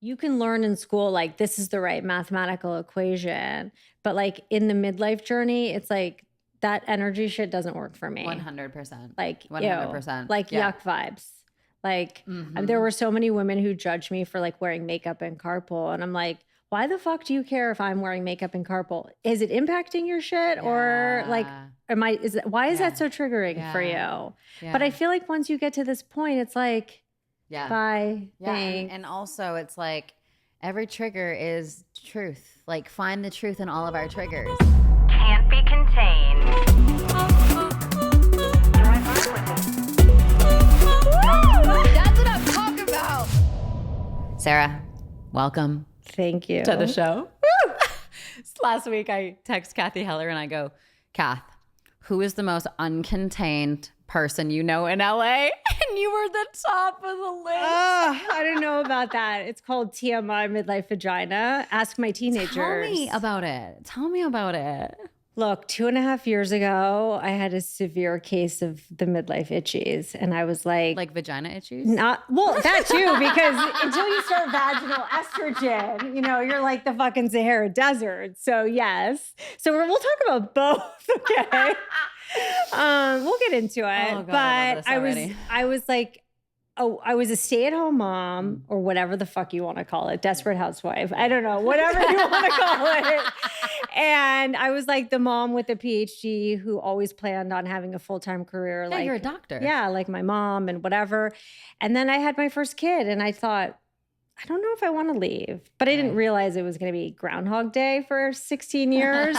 you can learn in school, like, this is the right mathematical equation. But like in the midlife journey, it's like that energy shit doesn't work for me. 100%. Like, 100%. like yuck vibes. Like there were so many women who judged me for like wearing makeup in carpool. And I'm like, why the fuck do you care if I'm wearing makeup in carpool? Is it impacting your shit? Or like, why is that so triggering for you? Yeah. But I feel like once you get to this point, it's like, bye. Yeah. And also it's like every trigger is truth. Like find the truth in all of our triggers. Can't be contained. That's what I'm talking about. Sarah, welcome. Thank you. To the show. Last week I text Kathy Heller and I go, Kath, who is the most uncontained person you know in LA? And you were the top of the list. I don't know about that. It's called TMI, Midlife Vagina. Ask my teenagers. Tell me about it. Look, 2.5 years ago, I had a severe case of the midlife itchies. And I was like vagina itchies? That too, because until you start vaginal estrogen, you're like the fucking Sahara Desert. So yes. So we'll talk about both, okay? We'll get into it. Oh, God, but I was like, I was a stay-at-home mom or whatever the fuck you want to call it. Desperate housewife. I don't know. Whatever you want to call it. And I was like the mom with a PhD who always planned on having a full-time career. Yeah, you're a doctor. Yeah, like my mom and whatever. And then I had my first kid and I thought, I don't know if I want to leave, but I didn't realize it was going to be Groundhog Day for 16 years,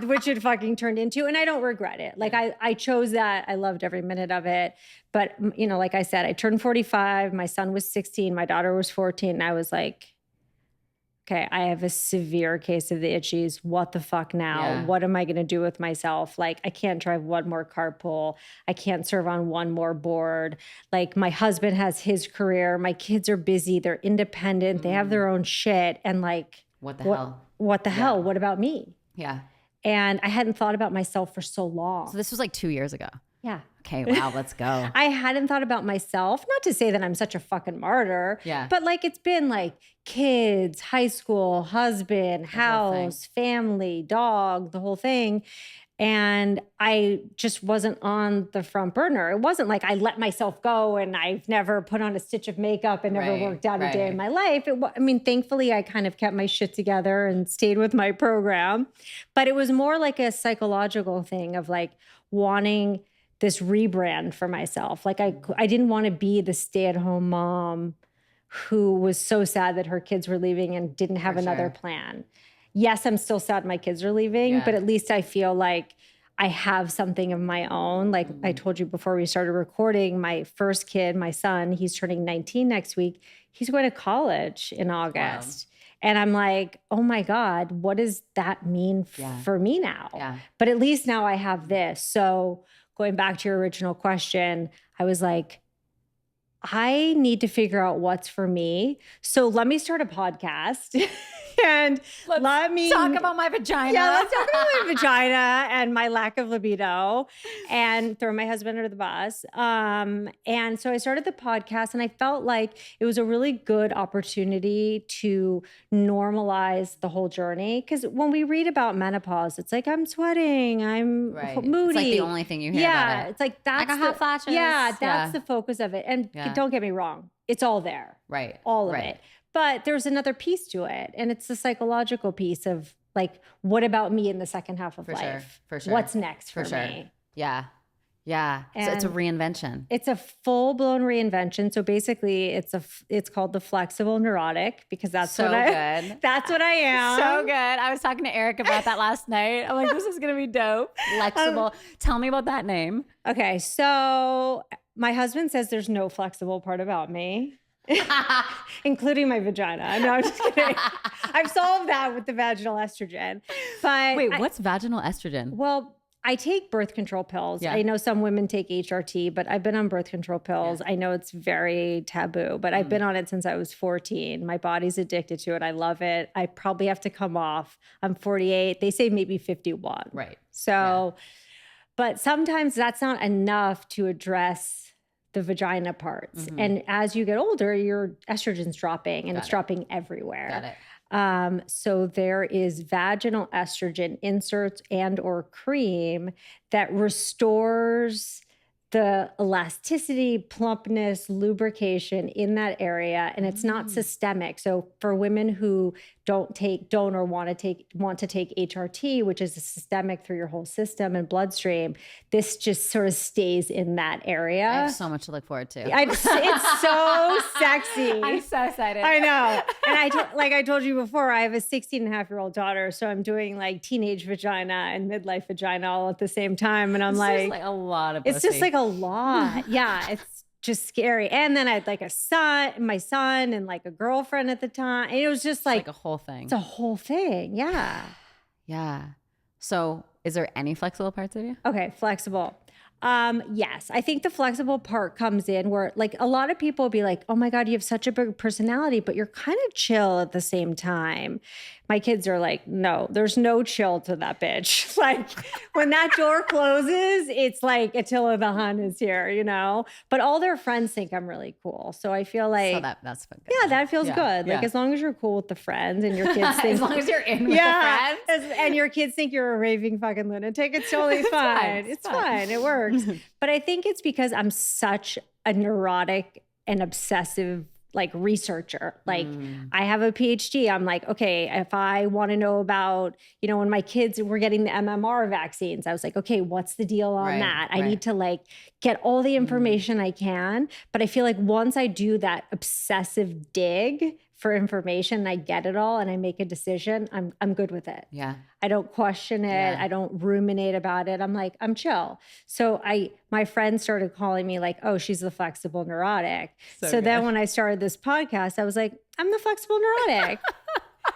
which it fucking turned into. And I don't regret it. Like I chose that. I loved every minute of it. But, like I said, I turned 45. My son was 16. My daughter was 14. And I was like, okay, I have a severe case of the itchies. What the fuck now? Yeah. What am I going to do with myself? Like, I can't drive one more carpool. I can't serve on one more board. Like, my husband has his career. My kids are busy. They're independent. They have their own shit. And like, what the hell? What the hell? What about me? Yeah. And I hadn't thought about myself for so long. So this was like 2 years ago. Yeah. Okay, wow, let's go. I hadn't thought about myself, not to say that I'm such a fucking martyr, but like it's been like kids, high school, husband, house, family, dog, the whole thing. And I just wasn't on the front burner. It wasn't like I let myself go and I've never put on a stitch of makeup and never worked out a day in my life. Thankfully, I kind of kept my shit together and stayed with my program. But it was more like a psychological thing of like wanting this rebrand for myself. Like I didn't want to be the stay-at-home mom who was so sad that her kids were leaving and didn't have another plan. Yes, I'm still sad my kids are leaving, but at least I feel like I have something of my own. Like I told you before we started recording, my first kid, my son, he's turning 19 next week. He's going to college in August. Wow. And I'm like, oh my God, what does that mean for me now? Yeah. But at least now I have this. So going back to your original question, I was like, I need to figure out what's for me. So let me start a podcast and let me talk about my vagina. Yeah, let's talk about my vagina and my lack of libido and throw my husband under the bus. And so I started the podcast and I felt like it was a really good opportunity to normalize the whole journey. Because when we read about menopause, it's like, I'm sweating, I'm moody. It's like the only thing you hear about it. It's like that's hot flashes. Yeah, that's the focus of it. And don't get me wrong, it's all there. Right. All of it. But there's another piece to it. And it's the psychological piece of like, what about me in the second half of life? For sure. What's next for me? Yeah. Yeah. So it's a reinvention. It's a full-blown reinvention. So basically it's called the Flexible Neurotic because that's what I am. So good. I was talking to Eric about that last night. I'm like, this is going to be dope. Flexible. Tell me about that name. Okay. So my husband says there's no flexible part about me. Including my vagina. No, I'm just kidding. I've solved that with the vaginal estrogen. But wait, what's vaginal estrogen? Well, I take birth control pills. Yeah. I know some women take HRT, but I've been on birth control pills. Yeah. I know it's very taboo, but I've been on it since I was 14. My body's addicted to it. I love it. I probably have to come off. I'm 48. They say maybe 51. Right. So, but sometimes that's not enough to address the vagina parts. And as you get older, your estrogen's dropping and it's dropping everywhere. Got it. So there is vaginal estrogen inserts and or cream that restores the elasticity, plumpness, lubrication in that area, and it's not systemic. So for women who don't or want to take HRT, which is a systemic through your whole system and bloodstream, this just sort of stays in that area. I have so much to look forward to. It's so sexy. I'm so excited. I know. And like I told you before, I have a 16-and-a-half-year-old daughter, so I'm doing like teenage vagina and midlife vagina all at the same time, and I'm like a lot of it's just like a lot. Yeah, it's just scary. And then I had like my son and like a girlfriend at the time. And it was just like a whole thing. It's a whole thing. Yeah. Yeah. So is there any flexible parts of you? Okay, flexible. Yes, I think the flexible part comes in where like a lot of people will be like, oh my God, you have such a big personality, but you're kind of chill at the same time. My kids are like, no, there's no chill to that bitch. Like when that door closes, it's like Attila the Hun is here, you know? But all their friends think I'm really cool. So I feel like that's good. Yeah, that feels good. Like as long as you're cool with the friends and your kids think as long as you're in with the friends. And your kids think you're a raving fucking lunatic, it's totally fine. It's fine. It works. But I think it's because I'm such a neurotic and obsessive like researcher. Like I have a PhD. I'm like, okay, if I want to know about, you know, when my kids were getting the MMR vaccines, I was like, okay, what's the deal on that? I need to like get all the information I can. But I feel like once I do that obsessive dig for information, I get it all and I make a decision, I'm good with it. Yeah. I don't question it. Yeah. I don't ruminate about it. I'm like, I'm chill. So my friends started calling me like, oh, she's the flexible neurotic. So then when I started this podcast, I was like, I'm the flexible neurotic.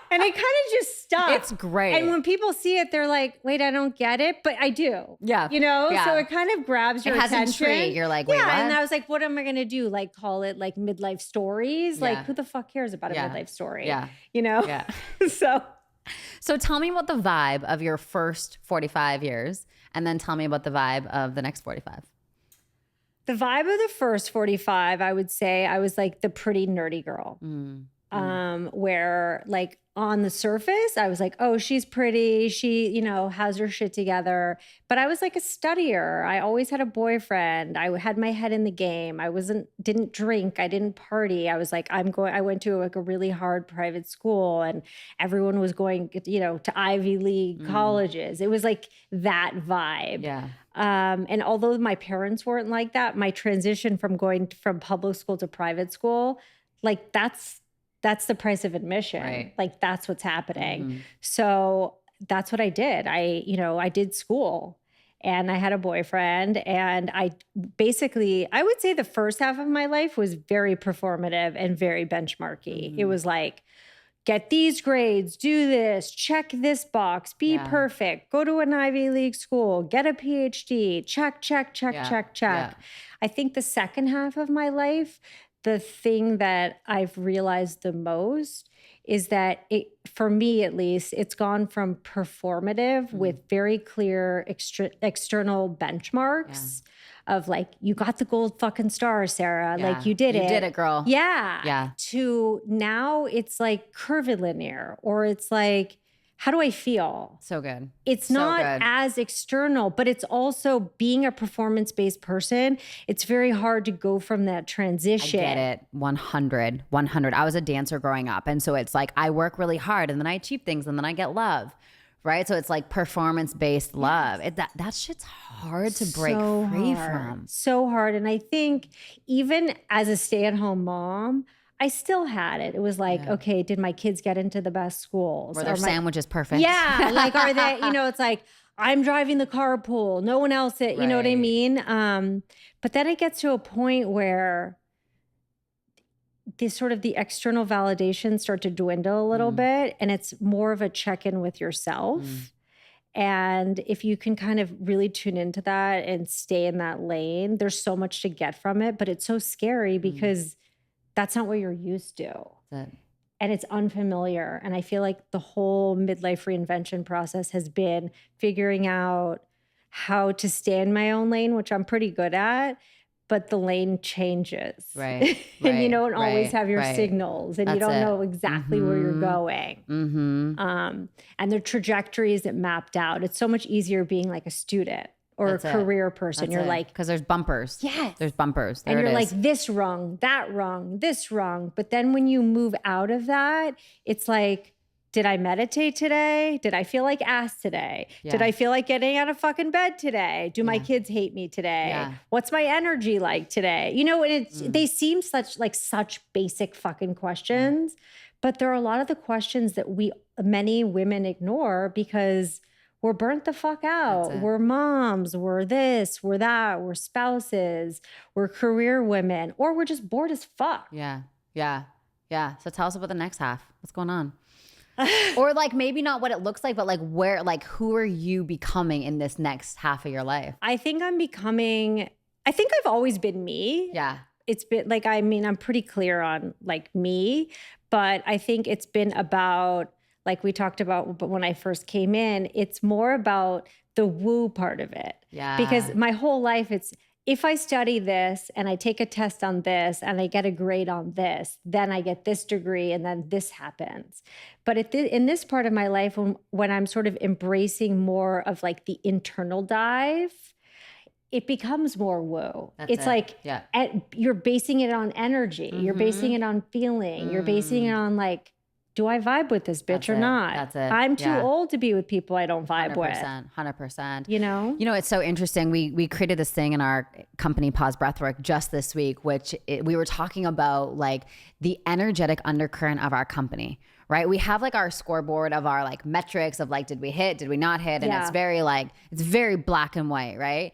And it kind of just stuck. It's great. And when people see it, they're like, wait, I don't get it, but I do. Yeah. You know? Yeah. So it kind of grabs your attention. It has intrigue. You're like, wait, what? And I was like, what am I going to do? Like call it like midlife stories? Yeah. Like who the fuck cares about a midlife story? Yeah. You know? Yeah. So tell me about the vibe of your first 45 years and then tell me about the vibe of the next 45. The vibe of the first 45, I would say I was like the pretty nerdy girl. Where like on the surface, I was like, oh, she's pretty. She, you know, has her shit together. But I was like a studier. I always had a boyfriend. I had my head in the game. I didn't drink. I didn't party. I was like, I went to like a really hard private school and everyone was going, you know, to Ivy League colleges. It was like that vibe. Yeah. And although my parents weren't like that, my transition from going from public school to private school, like that's the price of admission. Right. Like that's what's happening. So that's what I did. I did school and I had a boyfriend and I would say the first half of my life was very performative and very benchmarky. It was like, get these grades, do this, check this box, be perfect, go to an Ivy League school, get a PhD, check. Yeah. I think the second half of my life, the thing that I've realized the most is that for me at least, it's gone from performative with very clear external benchmarks of like, you got the gold fucking star, Sarah. Yeah. Like you did it. You did it, girl. Yeah. Yeah. To now it's like curvilinear or it's like, how do I feel? So good. It's not as external, but it's also being a performance-based person. It's very hard to go from that transition. I get it. 100. I was a dancer growing up. And so it's like I work really hard and then I achieve things and then I get love. Right? So it's like performance-based love. That shit's hard to break free from. So hard. And I think even as a stay-at-home mom, I still had it. It was like, okay, did my kids get into the best schools? Were their sandwiches perfect? Yeah. Like, are they, you know, it's like, I'm driving the carpool. No one else, you know what I mean? But then it gets to a point where the external validations start to dwindle a little bit. And it's more of a check-in with yourself. And if you can kind of really tune into that and stay in that lane, there's so much to get from it. But it's so scary because that's not what you're used to. And it's unfamiliar. And I feel like the whole midlife reinvention process has been figuring out how to stay in my own lane, which I'm pretty good at, but the lane changes. Right. And you don't always have your signals, and you don't know exactly where you're going. And the trajectory isn't mapped out. It's so much easier being like a student or a career person. You're like, because there's bumpers. Yes. There's bumpers. And you're like, this wrong, that wrong, this wrong. But then when you move out of that, it's like, did I meditate today? Did I feel like ass today? Yeah. Did I feel like getting out of fucking bed today? Do my kids hate me today? Yeah. What's my energy like today? You know, and it's they seem such basic fucking questions, but there are a lot of the questions that many women ignore because we're burnt the fuck out. We're moms, we're this, we're that, we're spouses, we're career women, or we're just bored as fuck. Yeah. So tell us about the next half. What's going on? Or like maybe not what it looks like, but like where, like who are you becoming in this next half of your life? I think I've always been me. Yeah. It's been like, I'm pretty clear on like me, but I think it's been about, like we talked about, but when I first came in, it's more about the woo part of it. Yeah. Because my whole life, it's, if I study this and I take a test on this and I get a grade on this, then I get this degree and then this happens. But in this part of my life, when I'm sort of embracing more of like the internal dive, it becomes more woo. It's like you're basing it on energy. You're basing it on feeling. You're basing it on like, do I vibe with this bitch or not? That's it. I'm too old to be with people I don't vibe 100%, with. 100%. You know, it's so interesting. We created this thing in our company, Pause Breathwork, just this week, we were talking about like the energetic undercurrent of our company, right? We have like our scoreboard of our like metrics of like, did we hit, did we not hit? And it's very black and white, right?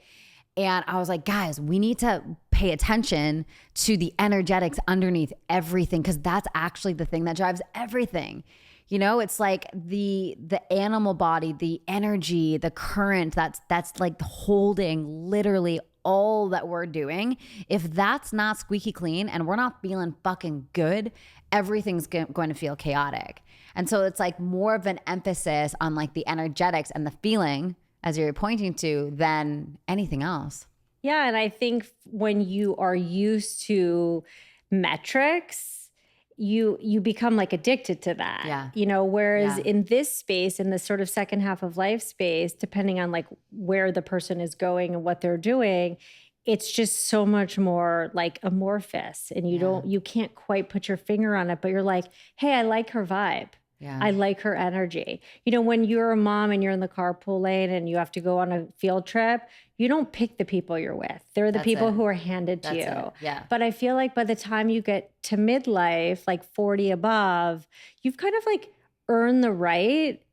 And I was like, guys, we need to pay attention to the energetics underneath everything, because that's actually the thing that drives everything. You know, it's like the animal body, the energy, the current that's like holding literally all that we're doing. If that's not squeaky clean and we're not feeling fucking good, everything's going to feel chaotic. And so it's like more of an emphasis on like the energetics and the feeling, as you're pointing to, than anything else. Yeah. And I think when you are used to metrics, you become like addicted to that. Yeah. You know, whereas in this space, in this sort of second half of life space, depending on like where the person is going and what they're doing, it's just so much more like amorphous, and you can't quite put your finger on it, but you're like, hey, I like her vibe. Yeah. I like her energy. You know, when you're a mom and you're in the carpool lane and you have to go on a field trip, you don't pick the people you're with. They're the people who are handed to you. Yeah. But I feel like by the time you get to midlife, like 40 above, you've kind of like earned the right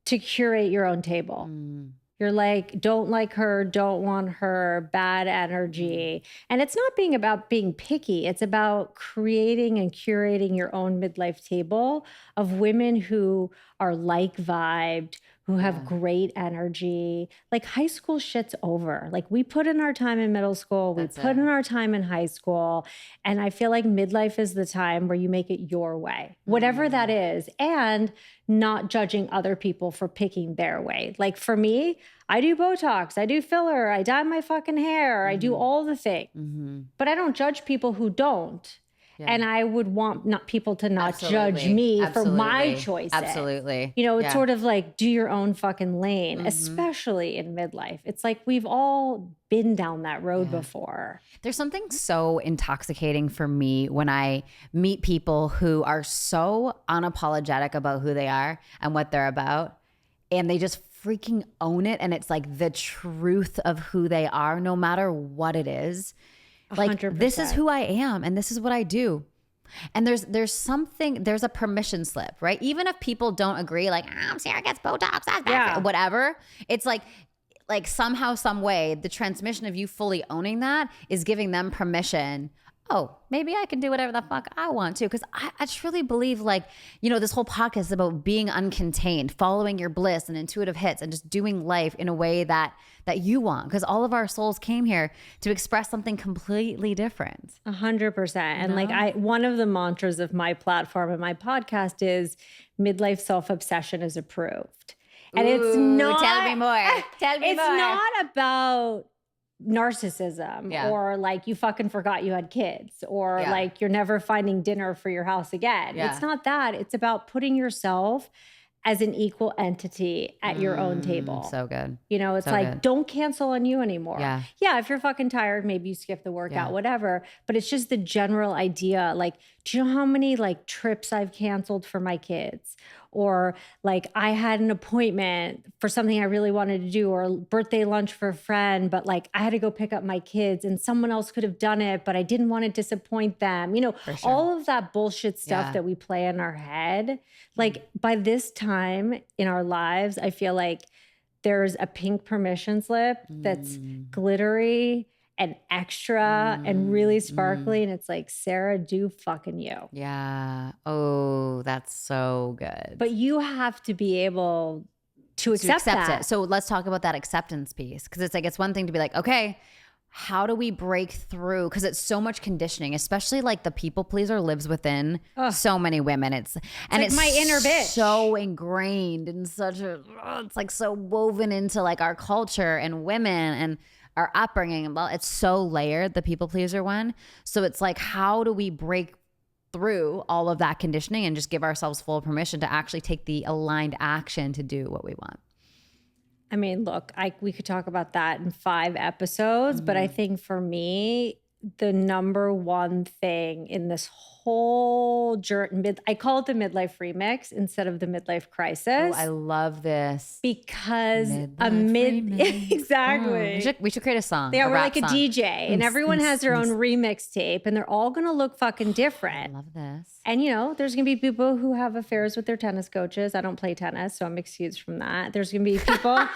to curate your own table. You're like, don't like her, don't want her, bad energy. And it's not about being picky. It's about creating and curating your own midlife table of women who are like vibed, who have great energy. Like high school shit's over. Like we put in our time in middle school, we put in our time in high school. And I feel like midlife is the time where you make it your way, whatever that is, and not judging other people for picking their way. Like for me, I do Botox, I do filler, I dye my fucking hair, I do all the things, but I don't judge people who don't. Yeah. And I would want people to not judge me for my choices. Absolutely. You know, it's sort of like do your own fucking lane, especially in midlife. It's like we've all been down that road before. There's something so intoxicating for me when I meet people who are so unapologetic about who they are and what they're about, and they just freaking own it. And it's like the truth of who they are, no matter what it is. Like 100%. This is who I am and this is what I do. And there's a permission slip, right? Even if people don't agree, like, Sarah gets Botox, that's bad, whatever. It's like somehow, some way, the transmission of you fully owning that is giving them permission. Oh, maybe I can do whatever the fuck I want to. Because I truly believe, like, you know, this whole podcast is about being uncontained, following your bliss and intuitive hits, and just doing life in a way that you want. Because all of our souls came here to express something completely different. 100%. And like one of the mantras of my platform and my podcast is midlife self-obsession is approved. And it's not— Tell me more. Tell me more. It's not about narcissism or like you fucking forgot you had kids or like you're never finding dinner for your house again. It's not that. It's about putting yourself as an equal entity at your own table. So good. You know, it's so like, don't cancel on you anymore. Yeah, if you're fucking tired, maybe you skip the workout, whatever. But it's just the general idea. Like, do you know how many like trips I've canceled for my kids? Or like I had an appointment for something I really wanted to do or birthday lunch for a friend, but like I had to go pick up my kids and someone else could have done it, but I didn't want to disappoint them. You know, all of that bullshit stuff that we play in our head. Like by this time in our lives, I feel like there's a pink permission slip that's glittery and extra and really sparkly. And it's like, Sarah, do fucking you. Yeah. Oh, that's so good. But you have to be able to accept that. It. So let's talk about that acceptance piece. Because it's like, it's one thing to be like, okay, how do we break through? Because it's so much conditioning, especially like the people pleaser lives within so many women. It's like my inner bitch. So ingrained in such a, it's like so woven into like our culture and women and our upbringing. Well, it's so layered, the people pleaser one. So it's like, how do we break through all of that conditioning and just give ourselves full permission to actually take the aligned action to do what we want? I mean, look, we could talk about that in 5 episodes, but I think for me, the number one thing in this whole journey, I call it the midlife remix instead of the midlife crisis. Oh, I love this. Because remix. Exactly. We should create a song. Yeah, we're like a DJ and everyone has their own remix tape and they're all going to look fucking different. I love this. And you know, there's going to be people who have affairs with their tennis coaches. I don't play tennis, so I'm excused from that. There's going to be people...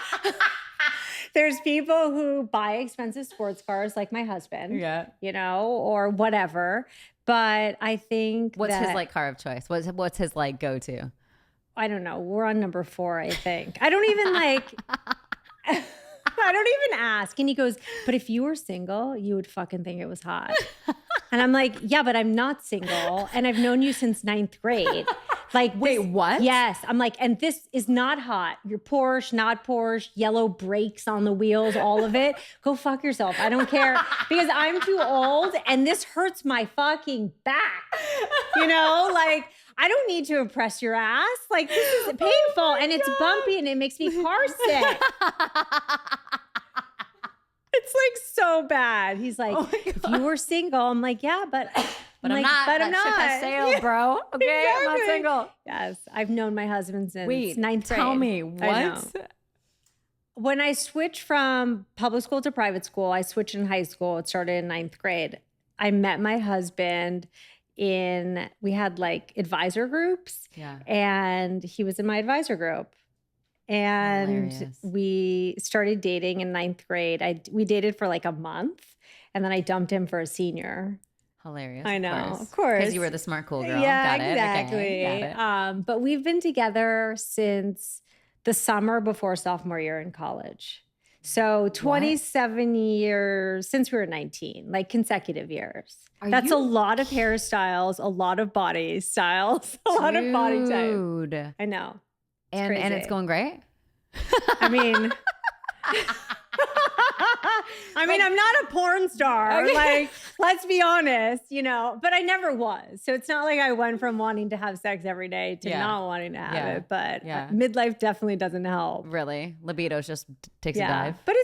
There's people who buy expensive sports cars like my husband, you know, or whatever. But I think what's his like car of choice? What's his like go-to? I don't know. We're on number 4, I think. I don't even like, I don't even ask. And he goes, but if you were single, you would fucking think it was hot. And I'm like, yeah, but I'm not single. And I've known you since 9th grade. Like, wait, what? Yes. I'm like, and this is not hot. You're Porsche, not Porsche, yellow brakes on the wheels, all of it. Go fuck yourself. I don't care because I'm too old and this hurts my fucking back. You know, like, I don't need to impress your ass. Like, this is painful and it's bumpy and it makes me car sick. It's like so bad. He's like, if you were single, I'm like, yeah, but I'm like, not. But I'm that not. Ship has sailed, bro. Okay, exactly. I'm not single. Yes, I've known my husband since 9th grade. Tell me what? When I switched from public school to private school, I switched in high school. It started in 9th grade. I met my husband we had like advisor groups, and he was in my advisor group. And hilarious. We started dating in 9th grade. We dated for like a month and then I dumped him for a senior. Hilarious. I know, of course. Because you were the smart, cool girl. Yeah, got it. exactly. Okay, got it. But we've been together since the summer before sophomore year in college. So 27 years since we were 19, like consecutive years. That's a lot of hairstyles, a lot of body styles, a lot of body type. I know. And it's going great? I mean, I'm not a porn star. Okay. Like, let's be honest, you know, but I never was. So it's not like I went from wanting to have sex every day to not wanting to have it. But midlife definitely doesn't help. Really? Libido just takes a dive. But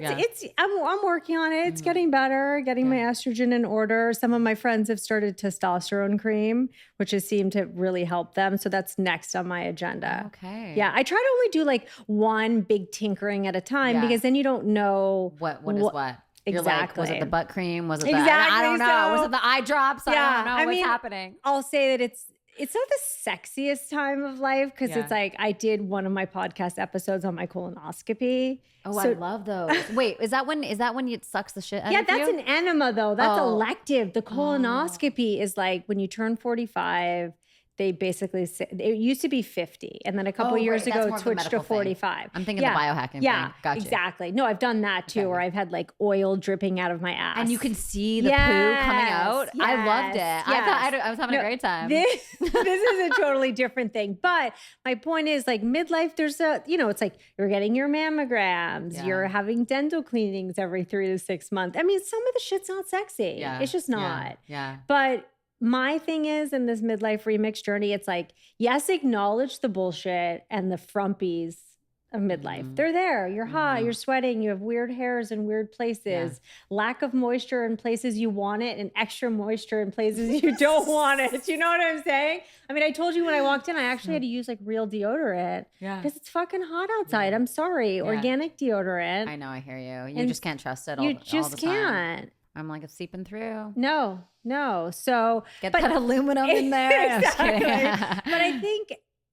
I'm working on it. It's getting better, getting my estrogen in order. Some of my friends have started testosterone cream, which has seemed to really help them. So that's next on my agenda. Okay. Yeah. I try to only do like one big tinkering at a time because then you don't know what is what. Exactly. Like, was it the butt cream? Was it exactly I don't know. Was it the eye drops? I don't know what's happening. I'll say that it's not the sexiest time of life because it's like I did one of my podcast episodes on my colonoscopy. Oh, I love those. Wait, is that when it sucks the shit out of you? Yeah, that's an enema though. That's elective. The colonoscopy is like when you turn 45, they basically say it used to be 50, and then a couple years ago it switched to 45. Thing. I'm thinking the biohacking thing. Gotcha. Exactly. No, I've done that too, where I've had like oil dripping out of my ass, and you can see the poo coming out. Yes, I loved it. yes. I thought I was having a great time. This is a totally different thing. But my point is, like, midlife, there's it's like you're getting your mammograms, you're having dental cleanings every 3 to 6 months. I mean, some of the shit's not sexy. Yeah. It's just not. Yeah. But my thing is, in this midlife remix journey, it's like, yes, acknowledge the bullshit and the frumpies of midlife. They're there. You're hot, you're sweating, you have weird hairs in weird places, lack of moisture in places you want it, and extra moisture in places you don't want it. You know what I'm saying? I mean, I told you when I walked in, I actually had to use like real deodorant because it's fucking hot outside. I'm sorry. Organic deodorant. I know, I hear you. You just can't trust it all the time. You just can't. I'm like, it's seeping through. No. So get that aluminum in there. Exactly. But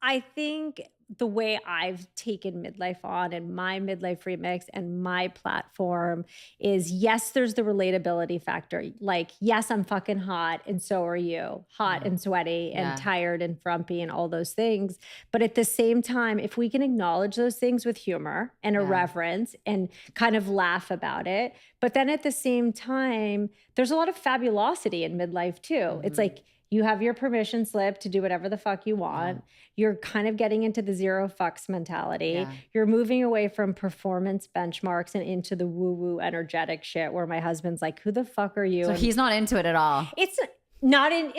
I think the way I've taken midlife on and my midlife remix and my platform is, yes, there's the relatability factor. Like, yes, I'm fucking hot and so are you. Hot and sweaty and tired and frumpy and all those things. But at the same time, if we can acknowledge those things with humor and irreverence and kind of laugh about it, but then at the same time, there's a lot of fabulosity in midlife too. It's like, you have your permission slip to do whatever the fuck you want. You're kind of getting into the zero fucks mentality. You're moving away from performance benchmarks and into the woo-woo energetic shit where my husband's like, who the fuck are you? So he's not into it at all. It's not that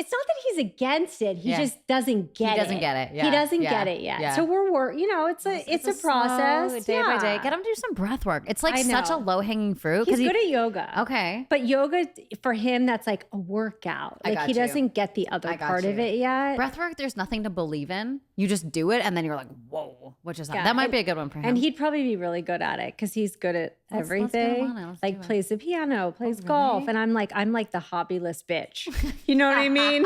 he's against it. He just doesn't get it. He doesn't get it. Yeah. He doesn't get it yet. Yeah. So it's a process. Day by day. Get him to do some breath work. It's like such a low-hanging fruit. He's good at yoga. Okay. But yoga, for him, that's like a workout. Like he doesn't get the other part of it yet. Breath work, there's nothing to believe in. You just do it and then you're like, whoa, which is that might be a good one for him. And he'd probably be really good at it because he's good at everything. Like plays the piano, plays golf. And I'm like the hobbyless bitch. You know what I mean?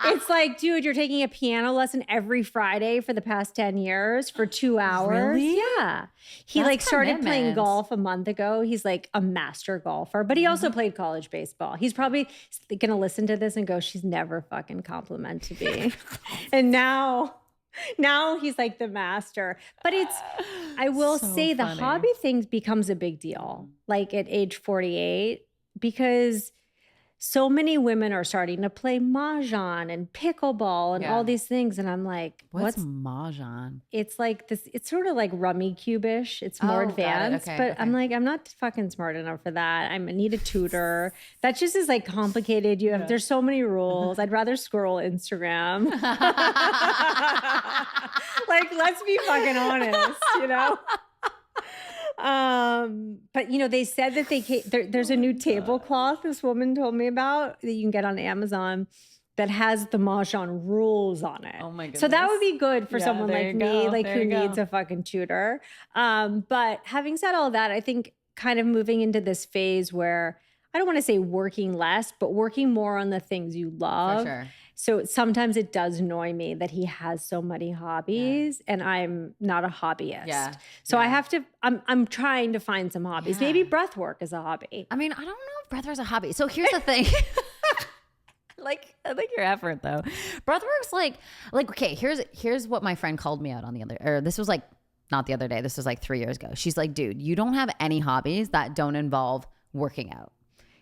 It's like, dude, you're taking a piano lesson every Friday for the past 10 years for 2 hours. Really? Yeah. He started playing golf a month ago. He's like a master golfer, but he also played college baseball. He's probably going to listen to this and go, she's never fucking complimented me. And now he's like the master. But I will say the hobby thing becomes a big deal, like at age 48, because so many women are starting to play mahjong and pickleball and all these things. And I'm like, what's mahjong? It's like this, it's sort of like rummy cube-ish. It's more advanced, I'm like, I'm not fucking smart enough for that. I need a tutor. That just is like complicated. There's so many rules. I'd rather scroll Instagram. Like, let's be fucking honest, But they said that there's a new tablecloth this woman told me about that you can get on Amazon that has the mahjong rules on it. Oh my goodness. So that would be good for someone like me, who needs a fucking tutor. But having said all that, I think kind of moving into this phase where I don't want to say working less, but working more on the things you love. For sure. So sometimes it does annoy me that he has so many hobbies and I'm not a hobbyist. Yeah. So I have to, I'm trying to find some hobbies. Maybe breath work is a hobby. I mean, I don't know if breath work is a hobby. So here's the thing. I like your effort though. Breathwork's like, okay, here's what my friend called me out on this was like, not the other day. This was like 3 years ago. She's like, dude, you don't have any hobbies that don't involve working out.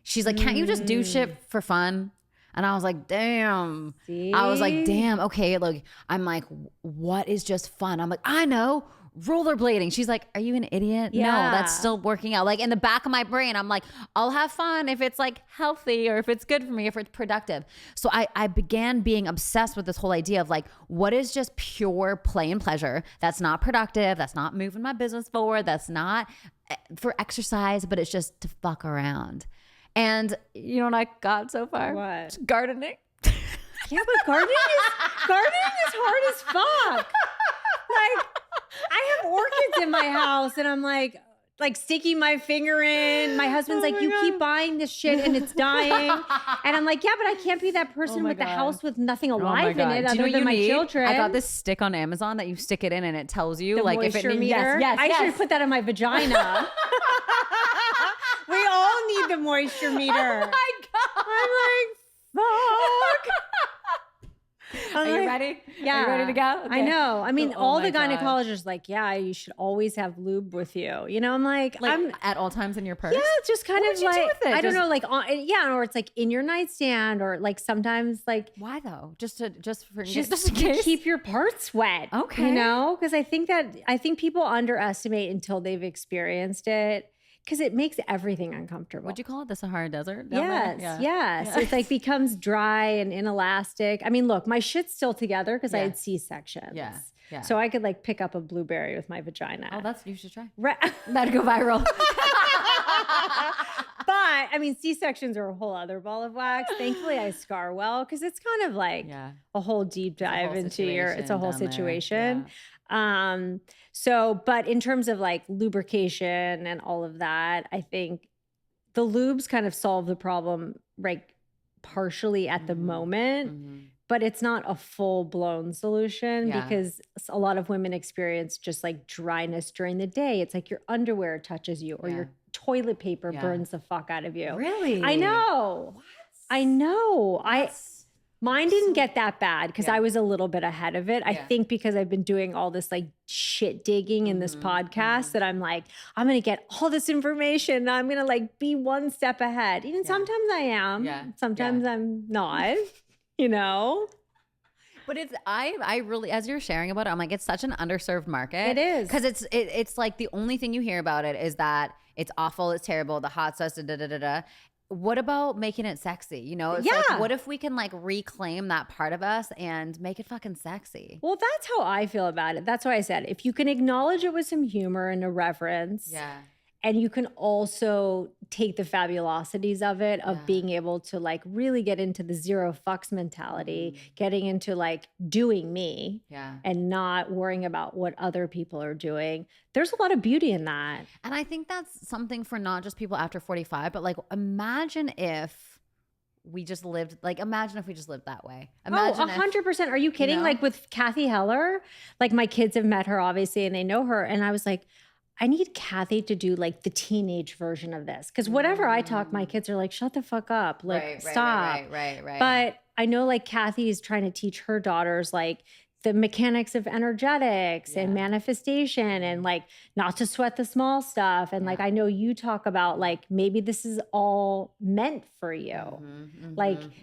She's like, can't you just do shit for fun? And I was like, damn. See? I was like, damn. Okay. Like, I'm like, what is just fun? I'm like, I know. Rollerblading. She's like, are you an idiot? Yeah. No, that's still working out. Like in the back of my brain, I'm like, I'll have fun if it's like healthy or if it's good for me, if it's productive. So I began being obsessed with this whole idea of like, what is just pure play and pleasure? That's not productive. That's not moving my business forward. That's not for exercise, but it's just to fuck around. And you know what I got so far? What? Gardening. Yeah, but gardening is hard as fuck. Like, I have orchids in my house and I'm like sticking my finger in. My husband's like, you keep buying this shit and it's dying. And I'm like, yeah, but I can't be that person with the house with nothing alive in it other than my children. I got this stick on Amazon that you stick it in and it tells you the like moisture if it meter. Yes. I should put that in my vagina. We all need the moisture meter. Oh my God. I'm like, fuck. Are you ready? Yeah. Are you ready to go? Okay. I know. I mean, Oh all the my gynecologists are like, yeah, you should always have lube with you. You know, I'm like at all times in your purse? Yeah, just kind What of would you do like, with it? I don't know, like, or it's like in your nightstand, or like sometimes like. Why though? Just in To case? keep your parts wet. Okay. You know, because I think people underestimate until they've experienced it. Because it makes everything uncomfortable. Would you call it the Sahara Desert? Yes, yes. It like becomes dry and inelastic. I mean, look, my shit's still together because I had C-sections. Yeah. So I could like pick up a blueberry with my vagina. Oh, you should try. Right. That'd go viral. But I mean, C-sections are a whole other ball of wax. Thankfully, I scar well because it's kind of like a whole deep dive into it's a whole situation. So, but in terms of like lubrication and all of that, I think the lubes kind of solve the problem, like partially at the moment, but it's not a full blown solution because a lot of women experience just like dryness during the day. It's like your underwear touches you or your toilet paper burns the fuck out of you. Really? I know. What? I know. Mine didn't get that bad because I was a little bit ahead of it. I think because I've been doing all this like shit digging in this podcast that I'm like, I'm going to get all this information. And I'm going to like be one step ahead. Even sometimes I am. Sometimes I'm not, you know? But I really, as you're sharing about it, I'm like, it's such an underserved market. It is. Because it's like the only thing you hear about it is that it's awful, it's terrible, the hot sauce, da-da-da-da-da. What about making it sexy? You know, it's like, what if we can like reclaim that part of us and make it fucking sexy? Well, that's how I feel about it. That's why I said, if you can acknowledge it with some humor and irreverence, and you can also take the fabulosities of it, of being able to like really get into the zero fucks mentality, getting into like doing me and not worrying about what other people are doing. There's a lot of beauty in that. And I think that's something for not just people after 45, but like imagine if we just lived that way. Imagine 100%. Are you kidding? You know? Like with Kathy Heller, like my kids have met her obviously and they know her. And I was like, I need Kathy to do like the teenage version of this. Cause whatever I talk, my kids are like, shut the fuck up. Like, stop. Right. But I know like Kathy is trying to teach her daughters like the mechanics of energetics and manifestation and like not to sweat the small stuff. And like, I know you talk about like, maybe this is all meant for you.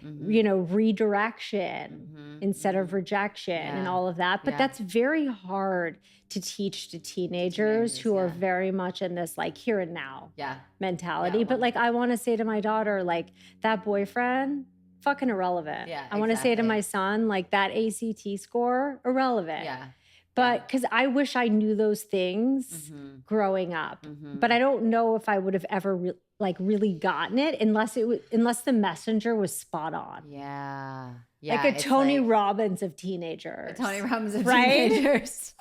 You know, redirection instead of rejection and all of that. But that's very hard to teach to teenagers who are very much in this like here and now mentality. But like, I want to say to my daughter, like that boyfriend, fucking irrelevant. I want to say to my son, like that ACT score, irrelevant. But because I wish I knew those things growing up, but I don't know if I would have ever really gotten it unless the messenger was spot on. Like a Tony Robbins of teenagers. Tony Robbins of teenagers.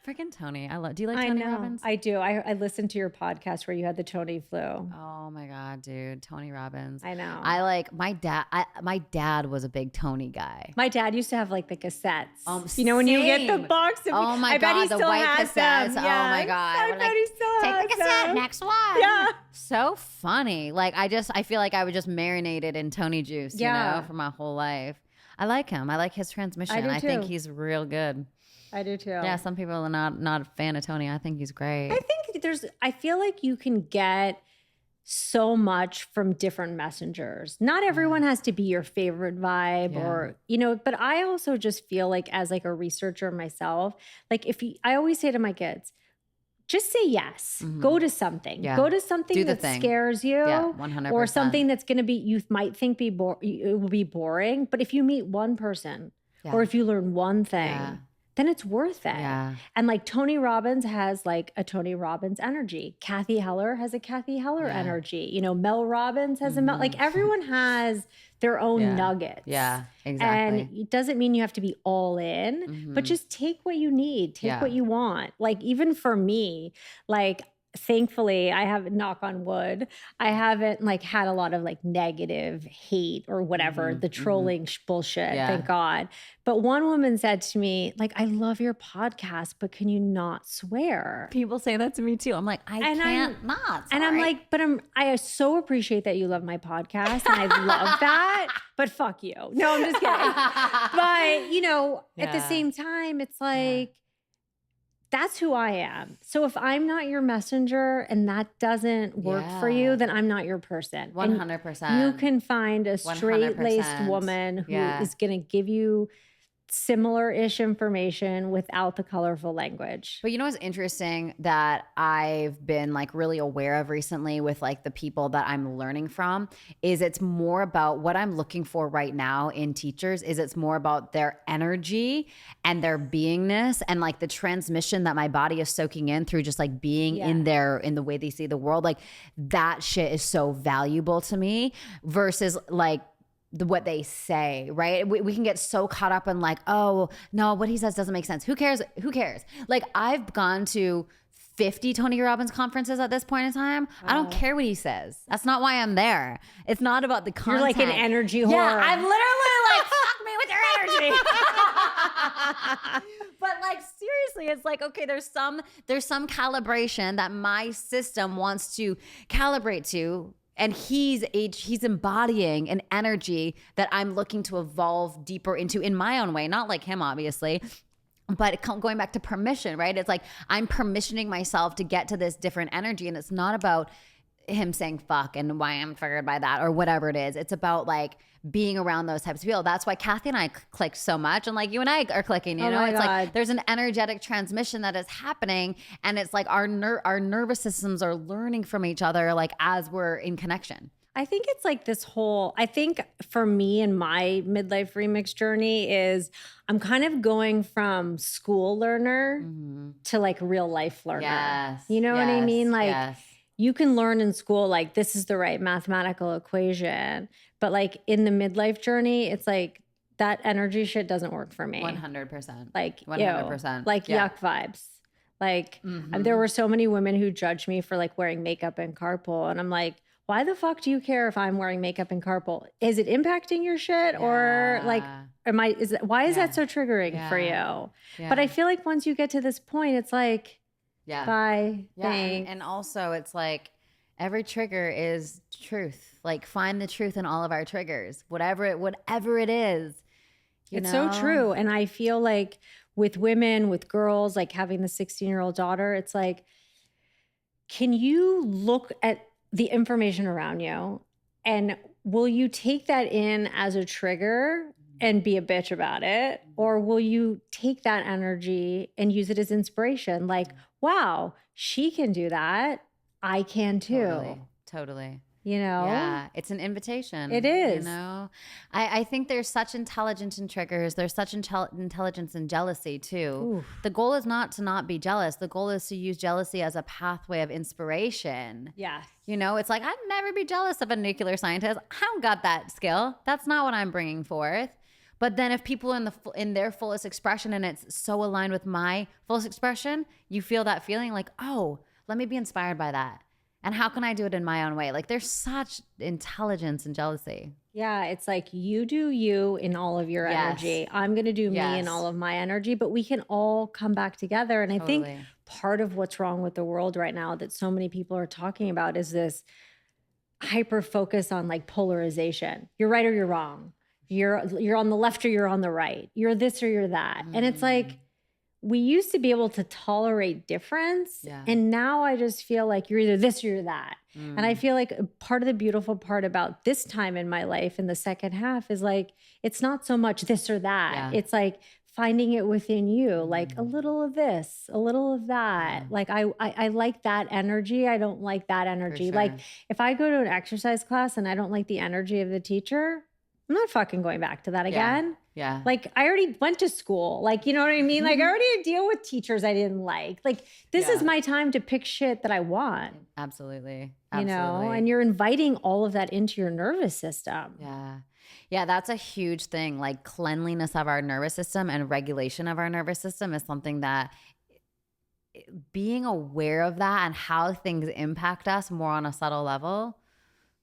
Freaking Tony. Do you like Tony Robbins? I do. I listened to your podcast where you had the Tony flu. Oh my God, dude. Tony Robbins. I know. I like my dad was a big Tony guy. My dad used to have like the cassettes. You know, when you get the box of I bet he still white has cassettes. them. Oh my God. I bet he still Take has the cassette, them. next one. Yeah. So funny. Like I feel like I was just marinated in Tony juice, you know, for my whole life. I like him. I like his transmission. I think he's real good. I do too. Yeah, some people are not a fan of Tony. I think he's great. I feel like you can get so much from different messengers. Not everyone has to be your favorite vibe or, you know, but I also just feel like as like a researcher myself, like I always say to my kids, just say yes. Go to something. Go to something that scares you. 100%. Or something that's going to be, you might think it will be boring. But if you meet one person or if you learn one thing, then it's worth it. And like Tony Robbins has like a Tony Robbins energy. Kathy Heller has a Kathy Heller energy. You know, Mel Robbins has a Mel, like everyone has their own nuggets. Exactly. And it doesn't mean you have to be all in, but just take what you need, take what you want. Like even for me, like thankfully I haven't, knock on wood, I haven't like had a lot of like negative hate or whatever, the trolling bullshit, thank God. But one woman said to me, like, I love your podcast, but can you not swear? People say that to me too. I'm like, I can't not. And I'm like, but I so appreciate that you love my podcast and I love that, but fuck you. No, I'm just kidding. But, you know, at the same time, it's like, that's who I am. So if I'm not your messenger and that doesn't work for you, then I'm not your person. 100%. And you can find a straight-laced woman who is going to give you similar-ish information without the colorful language. But you know what's interesting that I've been like really aware of recently with like the people that I'm learning from is it's more about what I'm looking for right now in teachers is it's more about their energy and their beingness and like the transmission that my body is soaking in through just like being in the way they see the world. Like that shit is so valuable to me versus like what they say, right? We can get so caught up in like, oh, no, what he says doesn't make sense. Who cares? Who cares? Like I've gone to 50 Tony Robbins conferences at this point in time. I don't care what he says. That's not why I'm there. It's not about the content. You're like an energy whore. Yeah, I'm literally like, fuck me with your energy. But like seriously, it's like, okay, there's some calibration that my system wants to calibrate to. And he's embodying an energy that I'm looking to evolve deeper into in my own way, not like him, obviously. But going back to permission, right? It's like I'm permissioning myself to get to this different energy. And it's not about him saying fuck and why I'm triggered by that or whatever it is. It's about like being around those types of people. That's why Kathy and I click so much. And like you and I are clicking, you know, it's like there's an energetic transmission that is happening. And it's like our nervous systems are learning from each other, like as we're in connection. I think it's like this whole, I think for me and my midlife remix journey is I'm kind of going from school learner to like real life learner. Yes. You know what I mean? Like you can learn in school, like this is the right mathematical equation. But like in the midlife journey, it's like that energy shit doesn't work for me. 100%. Like, 100%. Like yuck vibes. Like there were so many women who judged me for like wearing makeup in carpool. And I'm like, why the fuck do you care if I'm wearing makeup in carpool? Is it impacting your shit? Or like, why is that so triggering for you? Yeah. But I feel like once you get to this point, it's like, bye. Yeah. And also it's like every trigger is truth. Like find the truth in all of our triggers, whatever it is. It's so true. And I feel like with women, with girls, like having the 16-year-old daughter, it's like, can you look at the information around you and will you take that in as a trigger and be a bitch about it? Or will you take that energy and use it as inspiration? Like, wow, she can do that. I can too. Totally. You know? Yeah, it's an invitation. It is. You know? I think there's such intelligence in triggers. There's such intelligence in jealousy too. Oof. The goal is not to not be jealous. The goal is to use jealousy as a pathway of inspiration. Yes. You know, it's like, I'd never be jealous of a nuclear scientist. I don't got that skill. That's not what I'm bringing forth. But then if people are in their fullest expression and it's so aligned with my fullest expression, you feel that feeling like, oh, let me be inspired by that. And how can I do it in my own way? Like there's such intelligence in jealousy. Yeah, it's like you do you in all of your energy. I'm going to do me in all of my energy, but we can all come back together. And I think part of what's wrong with the world right now that so many people are talking about is this hyper focus on like polarization. You're right or you're wrong. You're on the left or you're on the right. You're this or you're that. And it's like, we used to be able to tolerate difference. Yeah. And now I just feel like you're either this or you're that. And I feel like part of the beautiful part about this time in my life in the second half is like, it's not so much this or that. Yeah. It's like finding it within you, like a little of this, a little of that. Yeah. Like I like that energy. I don't like that energy. Sure. Like if I go to an exercise class and I don't like the energy of the teacher, I'm not fucking going back to that again. Yeah. Like I already went to school. Like, you know what I mean? Like I already deal with teachers I didn't like. Like this is my time to pick shit that I want. Absolutely. You know, and you're inviting all of that into your nervous system. Yeah. Yeah, that's a huge thing. Like cleanliness of our nervous system and regulation of our nervous system is something that being aware of that and how things impact us more on a subtle level,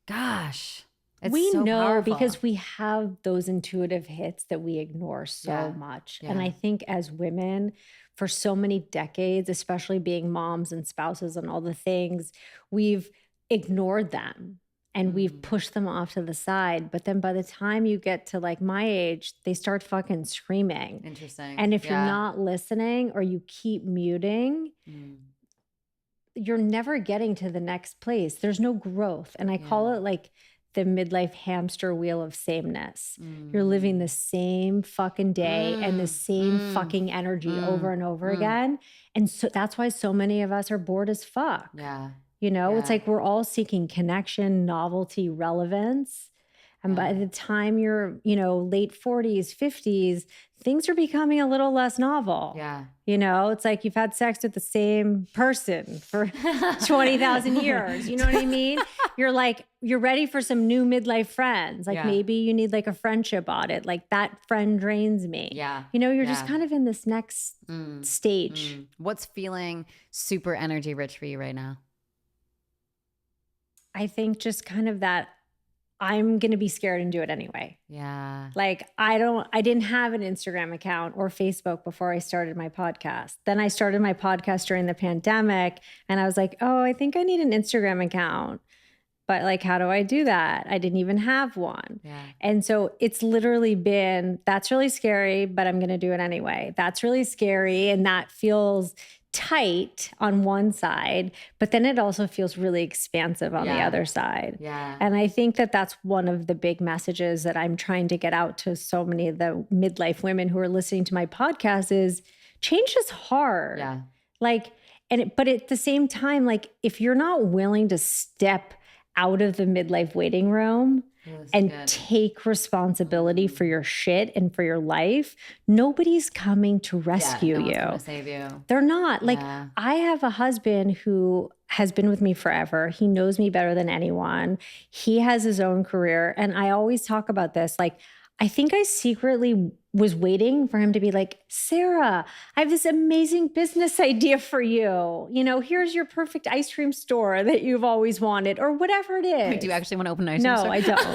gosh, it's we so know powerful. because we have those intuitive hits that we ignore so much. And I think as women, for so many decades, especially being moms and spouses and all the things, we've ignored them and we've pushed them off to the side. But then by the time you get to like my age, they start fucking screaming. Interesting. And if you're not listening or you keep muting, you're never getting to the next place. There's no growth. And I call it like the midlife hamster wheel of sameness. You're living the same fucking day and the same fucking energy over and over again. And so that's why so many of us are bored as fuck. Yeah. You know, it's like we're all seeking connection, novelty, relevance. And by the time you're, you know, late 40s, 50s, things are becoming a little less novel. Yeah. You know, it's like you've had sex with the same person for 20,000 years. You know what I mean? You're like, you're ready for some new midlife friends. Like maybe you need like a friendship audit. Like that friend drains me. Yeah. You know, you're just kind of in this next stage. What's feeling super energy rich for you right now? I think just kind of that I'm going to be scared and do it anyway. Yeah. Like I didn't have an Instagram account or Facebook before I started my podcast. Then I started my podcast during the pandemic and I was like, oh, I think I need an Instagram account. But like, how do I do that? I didn't even have one. Yeah. And so it's literally been, that's really scary, but I'm going to do it anyway. That's really scary. And that feels tight on one side, but then it also feels really expansive on the other side. Yeah. And I think that that's one of the big messages that I'm trying to get out to so many of the midlife women who are listening to my podcast is change is hard. Yeah. Like, but at the same time, like if you're not willing to step out of the midlife waiting room and take responsibility for your shit and for your life, nobody's coming to rescue no you. one's gonna save you. They're not. Like I have a husband who has been with me forever. He knows me better than anyone. He has his own career. And I always talk about this. Like, I think I secretly was waiting for him to be like, Sarah, I have this amazing business idea for you. You know, here's your perfect ice cream store that you've always wanted or whatever it is. Wait, do you actually want to open an ice cream store? No, I don't. But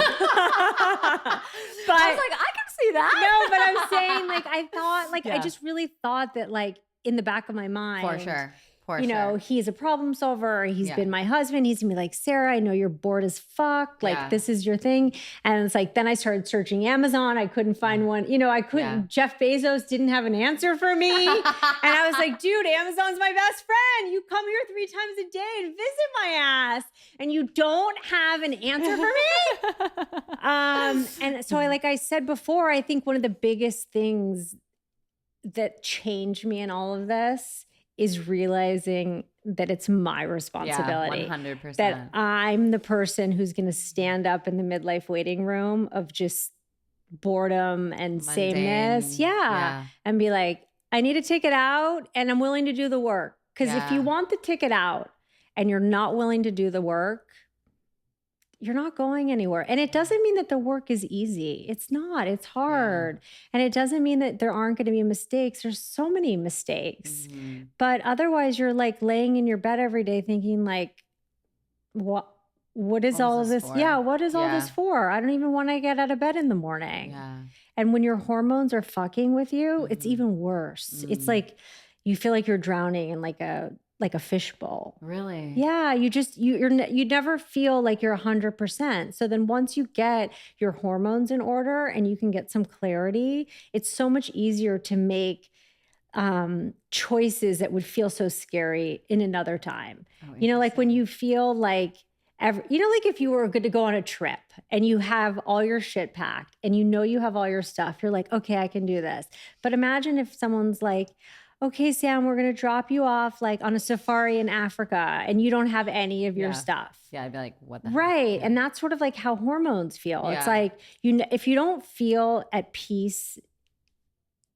I was like, I can see that. No, but I'm saying like, I thought like, I just really thought that like in the back of my mind. For sure. You know, he's a problem solver. He's been my husband. He's gonna be like, Sarah, I know you're bored as fuck. Like, this is your thing. And it's like, then I started searching Amazon. I couldn't find one. You know, I couldn't. Jeff Bezos didn't have an answer for me. And I was like, dude, Amazon's my best friend. You come here 3 times a day and visit my ass. And you don't have an answer for me? And so like I said before, I think one of the biggest things that changed me in all of this is realizing that it's my responsibility. 100%. That I'm the person who's going to stand up in the midlife waiting room of just boredom and sameness. Yeah. And be like, I need a ticket out and I'm willing to do the work. Because if you want the ticket out and you're not willing to do the work, you're not going anywhere. And it doesn't mean that the work is easy. It's not. It's hard. And it doesn't mean that there aren't going to be mistakes. There's so many mistakes. But otherwise, you're like laying in your bed every day thinking like, what is all of this? Yeah, what is all this for? I don't even want to get out of bed in the morning. And when your hormones are fucking with you, it's even worse. It's like you feel like you're drowning in like a fishbowl. Really? Yeah. You never feel like you're 100%. So then once you get your hormones in order and you can get some clarity, it's so much easier to make choices that would feel so scary in another time. You know, like when you feel like, you know, like if you were good to go on a trip and you have all your shit packed and you know you have all your stuff, you're like, okay, I can do this. But imagine if someone's like, okay, Sam, we're going to drop you off like on a safari in Africa and you don't have any of your stuff. Yeah, I'd be like, what the Right. heck? And that's sort of like how hormones feel. It's like, if you don't feel at peace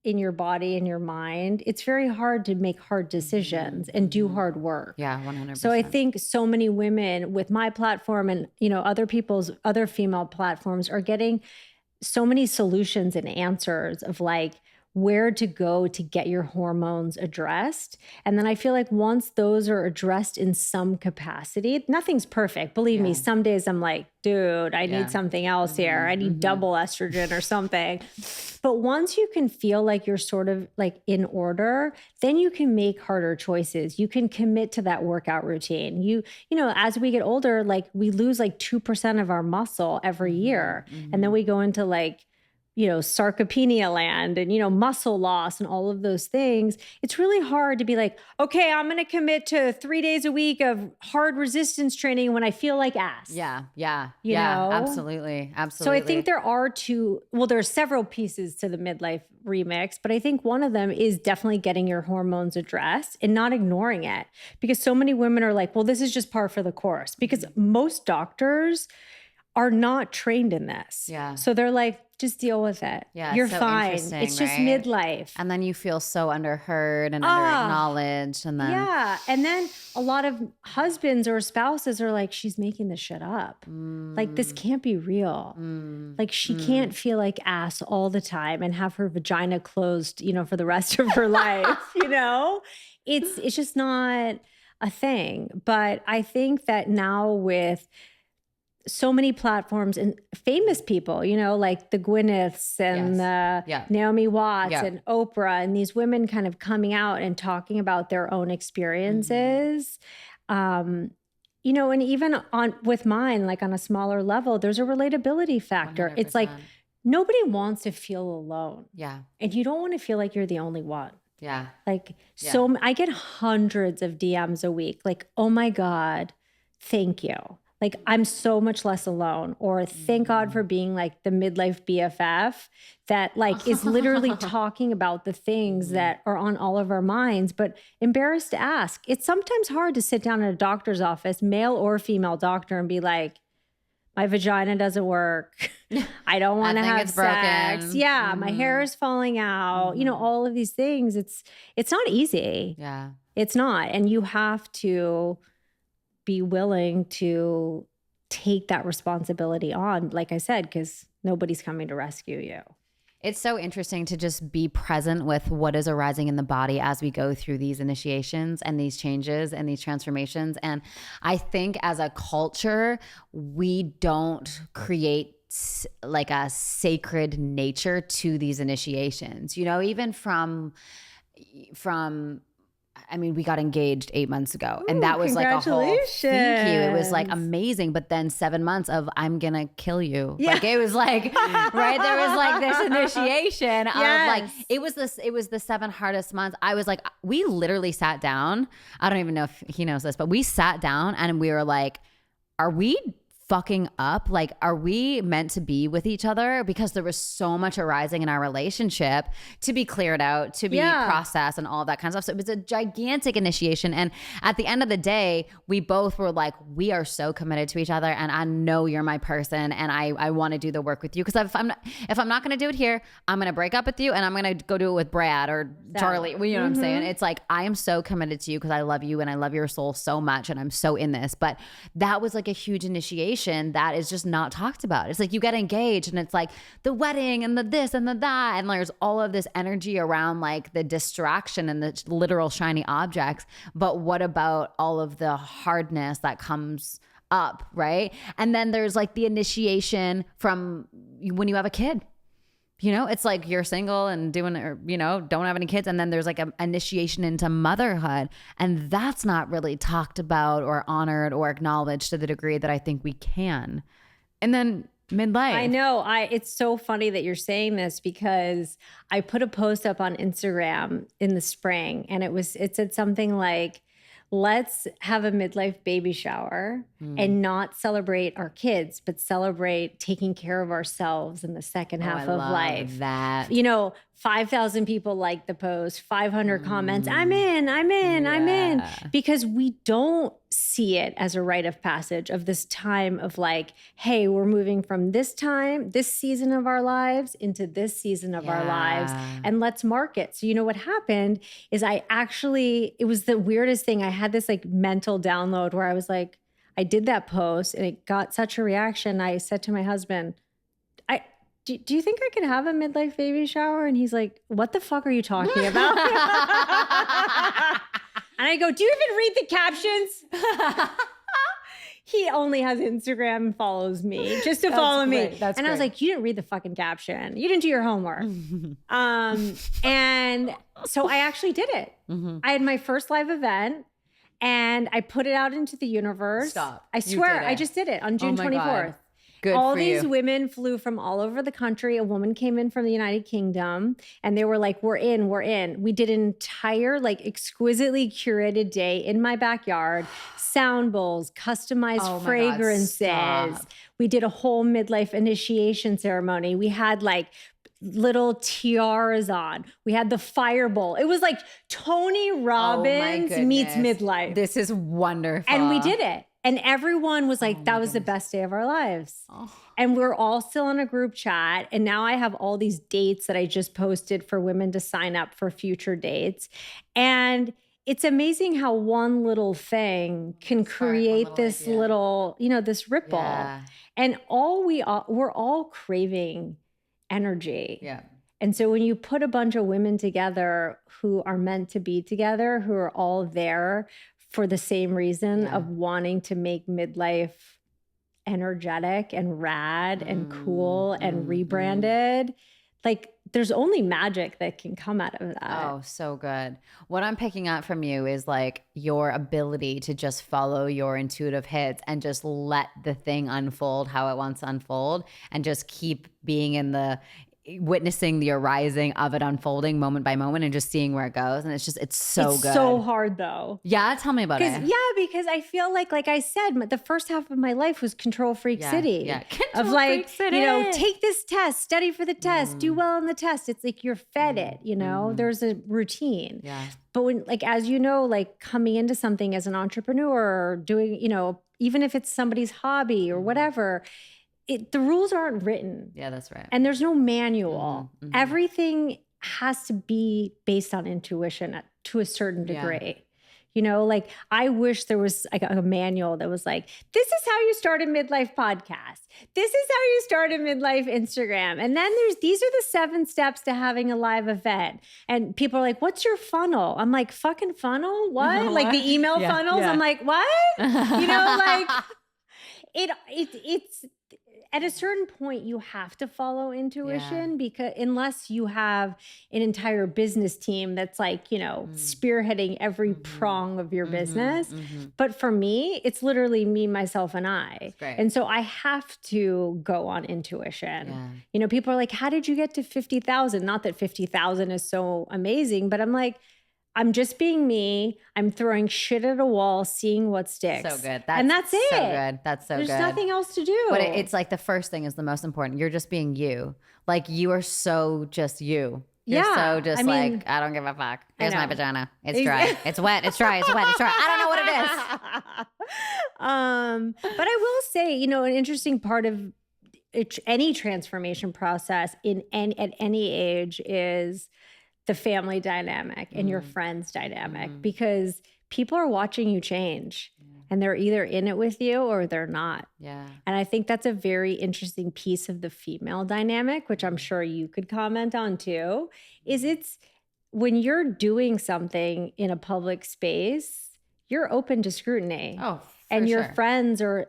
in your body and your mind, it's very hard to make hard decisions and do hard work. Yeah, 100%. So I think so many women with my platform and, you know, other female platforms are getting so many solutions and answers of like, where to go to get your hormones addressed. And then I feel like once those are addressed in some capacity, nothing's perfect. Believe me, some days I'm like, dude, I need something else here. I need double estrogen or something. But once you can feel like you're sort of like in order, then you can make harder choices. You can commit to that workout routine. You know, as we get older, like we lose like 2% of our muscle every year. And then we go into like, you know, sarcopenia land and, you know, muscle loss and all of those things. It's really hard to be like, okay, I'm going to commit to 3 days a week of hard resistance training when I feel like ass. Yeah. You know? Absolutely. So I think there are several pieces to the midlife remix, but I think one of them is definitely getting your hormones addressed and not ignoring it, because so many women are like, well, this is just par for the course, because most doctors are not trained in this. Yeah. So they're like, just deal with it. Yeah. You're so fine. It's just midlife. And then you feel so underheard and under-acknowledged. And then yeah. And then a lot of husbands or spouses are like, she's making this shit up. Like, this can't be real. Like, she can't feel like ass all the time and have her vagina closed, you know, for the rest of her life, you know? It's just not a thing. But I think that now with so many platforms and famous people, you know, like the Gwyneths and Naomi Watts and Oprah, and these women kind of coming out and talking about their own experiences. You know, and even with mine, like on a smaller level, there's a relatability factor. 100%. It's like nobody wants to feel alone. Yeah. And you don't want to feel like you're the only one. Yeah. Like, so I get hundreds of DMs a week. Like, oh my God, thank you. Like, I'm so much less alone, or thank God for being like the midlife BFF that like is literally talking about the things that are on all of our minds, but embarrassed to ask. It's sometimes hard to sit down at a doctor's office, male or female doctor, and be like, my vagina doesn't work. I don't want to have sex. Broken. Yeah, my hair is falling out. You know, all of these things. It's not easy. Yeah. It's not. And you have to be willing to take that responsibility on, like I said, because nobody's coming to rescue you. It's so interesting to just be present with what is arising in the body as we go through these initiations and these changes and these transformations. And I think as a culture, we don't create like a sacred nature to these initiations, you know, even from I mean, we got engaged 8 months ago, and that was like a whole thank you. It was like amazing. But then 7 months of I'm going to kill you. Yeah. Like it was like, right. There was like this initiation of like, it was the 7 hardest months. I was like, we literally sat down. I don't even know if he knows this, but we sat down and we were like, are we fucking up? Like, are we meant to be with each other? Because there was so much arising in our relationship to be cleared out, to be processed and all that kind of stuff. So it was a gigantic initiation. And at the end of the day, we both were like, we are so committed to each other. And I know you're my person. And I want to do the work with you. Because if I'm not going to do it here, I'm going to break up with you and I'm going to go do it with Brad or Charlie. You know what I'm saying? It's like, I am so committed to you because I love you and I love your soul so much. And I'm so in this. But that was like a huge initiation that is just not talked about. It's like you get engaged and it's like the wedding and the this and the that, and there's all of this energy around like the distraction and the literal shiny objects. But what about all of the hardness that comes up, right? And then there's like the initiation from when you have a kid. You know, it's like you're single and doing, or, you know, don't have any kids. And then there's like an initiation into motherhood. And that's not really talked about or honored or acknowledged to the degree that I think we can. And then midlife. I know. It's so funny that you're saying this, because I put a post up on Instagram in the spring and it said something like, let's have a midlife baby shower and not celebrate our kids, but celebrate taking care of ourselves in the second half of life. That. You know, 5,000 people liked the post, 500 comments. I'm in. Because we don't see it as a rite of passage of this time of like, hey, we're moving from this season of our lives into this season of our lives, and let's mark it. So you know what happened is it was the weirdest thing. I had this like mental download where I was like, I did that post and it got such a reaction. I said to my husband, do you think I could have a midlife baby shower? And he's like, what the fuck are you talking about? And I go, do you even read the captions? He only has Instagram and follows me just to follow me. That's and great. I was like, you didn't read the fucking caption. You didn't do your homework. And so I actually did it. I had my first live event and I put it out into the universe. Stop. I swear, I just did it on June 24th. Good all for these you. women flew from all over the country. A woman came in from the United Kingdom and they were like, we're in. We did an entire like exquisitely curated day in my backyard, sound bowls, customized fragrances. God, we did a whole midlife initiation ceremony. We had like little tiaras on. We had the fireball. It was like Tony Robbins meets midlife. This is wonderful. And we did it. And everyone was like, that was the best day of our lives. And we're all still in a group chat. And now I have all these dates that I just posted for women to sign up for future dates. And it's amazing how one little thing can create this little, this ripple. Yeah. And we're all craving energy. Yeah. And so when you put a bunch of women together who are meant to be together, who are all there for the same reason of wanting to make midlife energetic and rad and cool and rebranded, like there's only magic that can come out of that. Oh, so good. What I'm picking up from you is like your ability to just follow your intuitive hits and just let the thing unfold how it wants to unfold and just keep being witnessing the arising of it unfolding moment by moment and just seeing where it goes. And it's so good. It's so hard though. Yeah, tell me about it. Yeah, because I feel like I said, the first half of my life was control freak city. Yeah, of like, take this test, study for the test, do well on the test. It's like you're fed it, there's a routine. Yeah. But when, as coming into something as an entrepreneur or doing, even if it's somebody's hobby or whatever, the rules aren't written. Yeah, that's right. And there's no manual. Everything has to be based on intuition to a certain degree. I wish there was a manual that was like, this is how you start a midlife podcast. This is how you start a midlife Instagram. And then these are the 7 steps to having a live event. And people are like, what's your funnel? I'm like, fucking funnel? What? Like the email funnels? Yeah. I'm like, what? It's at a certain point, you have to follow intuition because unless you have an entire business team that's spearheading every prong of your business. But for me, it's literally me, myself, and I. And so I have to go on intuition. Yeah. People are like, how did you get to 50,000? Not that 50,000 is so amazing, but I'm like, I'm just being me. I'm throwing shit at a wall, seeing what sticks. So good. That's it. So good. That's so There's good. There's nothing else to do. But it's like the first thing is the most important. You're just being you. Like you are so just you. You're so just I don't give a fuck. Here's my vagina. It's dry. It's wet. It's dry. It's wet. It's dry. I don't know what it is. But I will say, an interesting part of any transformation process at any age is the family dynamic and your friends dynamic, because people are watching you change and they're either in it with you or they're not. Yeah. And I think that's a very interesting piece of the female dynamic, which I'm sure you could comment on too, is it's when you're doing something in a public space, you're open to scrutiny. Oh, and your friends are,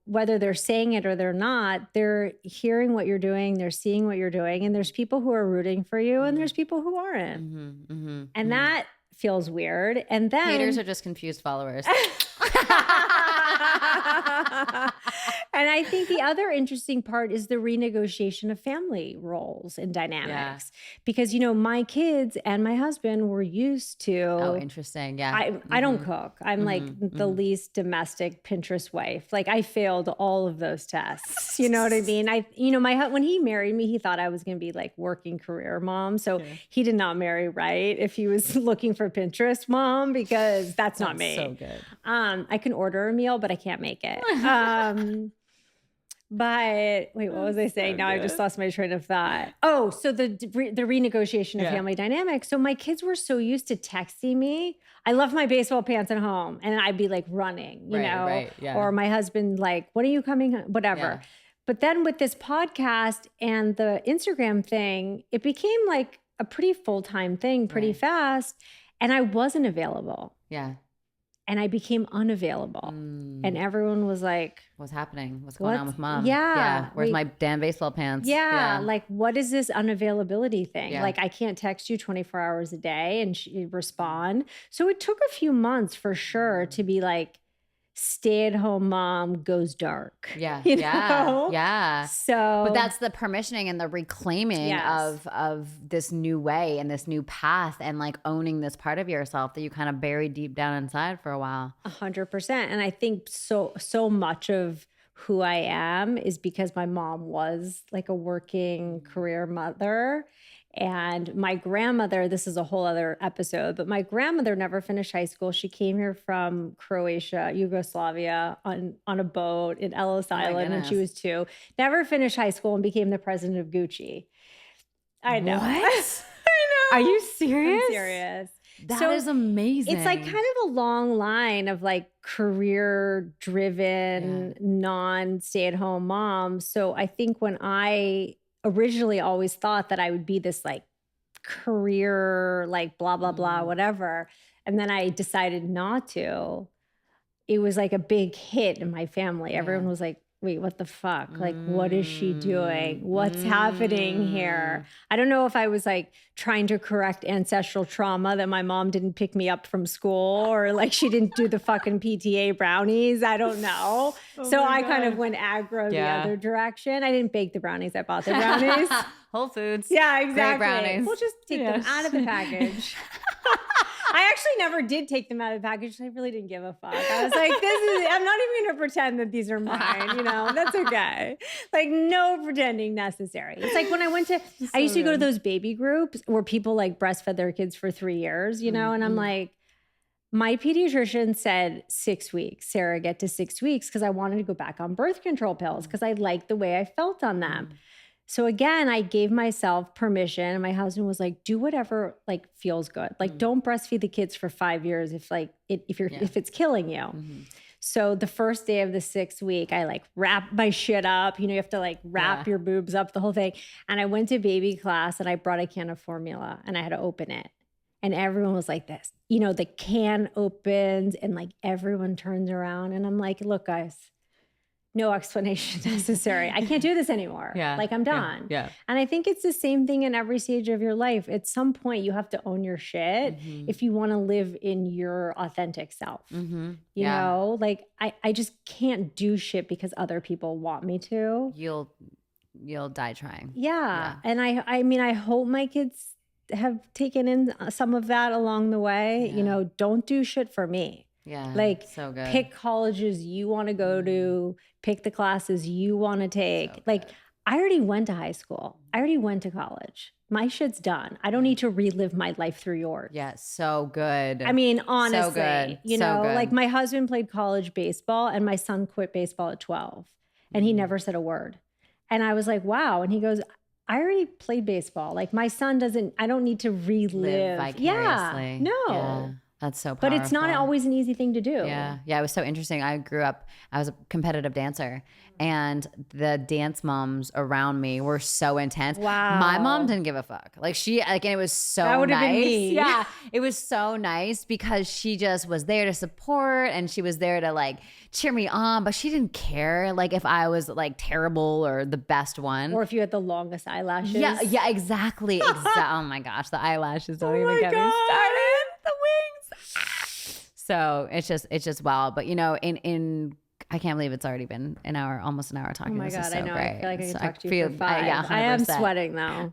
whether they're saying it or they're not, they're hearing what you're doing, they're seeing what you're doing, and there's people who are rooting for you and there's people who aren't. And that feels weird. And then haters are just confused followers. And I think the other interesting part is the renegotiation of family roles and dynamics. Because, my kids and my husband were used to. Oh, interesting. Yeah. I don't cook. I'm like the least domestic Pinterest wife. Like I failed all of those tests. You know what I mean? When he married me, he thought I was going to be like working career mom. So he did not marry right if he was looking for Pinterest mom, because that's not me. So good. I can order a meal, but I can't make it. But wait, what was I saying? Now I just lost my train of thought. Oh, so the renegotiation of family dynamics. So my kids were so used to texting me. I left my baseball pants at home and I'd be like running, you know, or my husband like, when are you coming home? Whatever. But then with this podcast and the Instagram thing, it became like a pretty full-time thing pretty fast. And I wasn't available. Yeah. And I became unavailable. And everyone was like, what's happening? What's going on with mom? Yeah. Where's my damn baseball pants? Yeah. Like, what is this unavailability thing? Yeah. Like, I can't text you 24 hours a day and respond. So it took a few months for sure to be like, stay-at-home mom goes dark. Yeah. You Yeah. know? Yeah. So, but that's the permissioning and the reclaiming of this new way and this new path and like owning this part of yourself that you kind of buried deep down inside for a while. 100%. And I think so much of who I am is because my mom was like a working career mother. And my grandmother, this is a whole other episode, but my grandmother never finished high school. She came here from Croatia, Yugoslavia on a boat in Ellis Island when she was 2. Never finished high school and became the president of Gucci. I know. What? I know. Are you serious? I'm serious. That is amazing. It's like kind of a long line of like career driven, non-stay-at-home mom. So I think when I originally always thought that I would be this like career, like blah, blah, blah, whatever. And then I decided not to. It was like a big hit in my family. Everyone was like, wait, what the fuck? Like, what is she doing? What's happening here? I don't know if I was like trying to correct ancestral trauma that my mom didn't pick me up from school or like she didn't do the fucking PTA brownies. I don't know. So I kind of went aggro the other direction. I didn't bake the brownies. I bought the brownies. Whole Foods. Yeah, exactly. Great brownies. We'll just take them out of the package. I actually never did take them out of the package. I really didn't give a fuck. I was like, I'm not even going to pretend that these are mine, you know, that's okay. Like no pretending necessary. It's like when I went to, I used to go to those baby groups where people like breastfed their kids for 3 years, you know, and I'm like, my pediatrician said 6 weeks, Sarah, get to 6 weeks because I wanted to go back on birth control pills because I liked the way I felt on them. So again, I gave myself permission and my husband was like, do whatever like feels good. Like don't breastfeed the kids for 5 years if like, if it's killing you. So the first day of the 6th week, I like wrap my shit up. You know, you have to like wrap your boobs up, the whole thing. And I went to baby class and I brought a can of formula and I had to open it. And everyone was like this, you know, the can opens and like everyone turns around and I'm like, look guys, no explanation necessary. I can't do this anymore. Like I'm done. Yeah. And I think it's the same thing in every stage of your life. At some point you have to own your shit if you want to live in your authentic self. You know, like I just can't do shit because other people want me to. You'll die trying. Yeah. And I mean, I hope my kids have taken in some of that along the way. You know, don't do shit for me. Yeah. Like so good. pick colleges you want to go to, pick the classes you want to take. So like I already went to high school. I already went to college. My shit's done. I don't need to relive my life through yours. Yeah, so good. I mean, honestly, so good. You know, like my husband played college baseball and my son quit baseball at 12 and he never said a word. And I was like, wow. And he goes, I already played baseball. Like my son I don't need to relive. Vicariously. Yeah, no. Yeah. That's so powerful. But it's not always an easy thing to do. Yeah. Yeah. It was so interesting. I was a competitive dancer and the dance moms around me were so intense. Wow. My mom didn't give a fuck. Like and it was so nice. That would have been me. Yeah. It was so nice because she just was there to support and she was there to like cheer me on, but she didn't care like if I was like terrible or the best one. Or if you had the longest eyelashes. Yeah. Yeah, exactly. Oh my gosh. The eyelashes don't even get me started. The wings. So it's just wow. But you know, in I can't believe it's already been almost an hour talking. Oh my this God, is so I know. Great. I feel like I could So talk to you for 5. yeah, 100%. I am sweating though.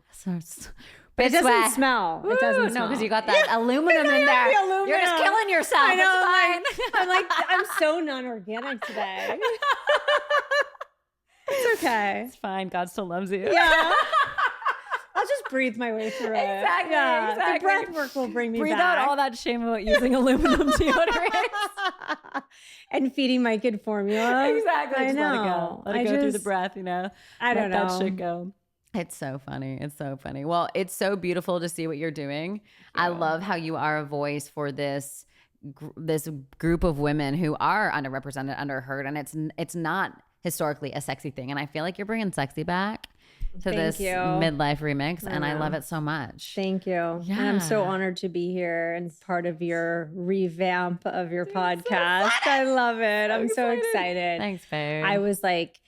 But it doesn't smell. It doesn't smell. No, because you got that aluminum in there. Aluminum. You're just killing yourself. I know. It's fine. I'm so non-organic today. It's okay. It's fine. God still loves you. Yeah. I'll just breathe my way through it. Exactly. Yeah. Exactly. The breath work will bring me Breathe back. out all that shame about using aluminum deodorant. And feeding my kid formula. Exactly. I Just know. Let it go through the breath, you know. I don't know. Let that shit go. It's so funny. It's so funny. Well, it's so beautiful to see what you're doing. Yeah. I love how you are a voice for this group of women who are underrepresented, underheard, and it's not historically a sexy thing. And I feel like you're bringing sexy back to this midlife remix. And I love it so much. Thank you. Yeah. And I'm so honored to be here and part of your revamp of your podcast. I love it. I'm so excited. Thanks, babe. I was like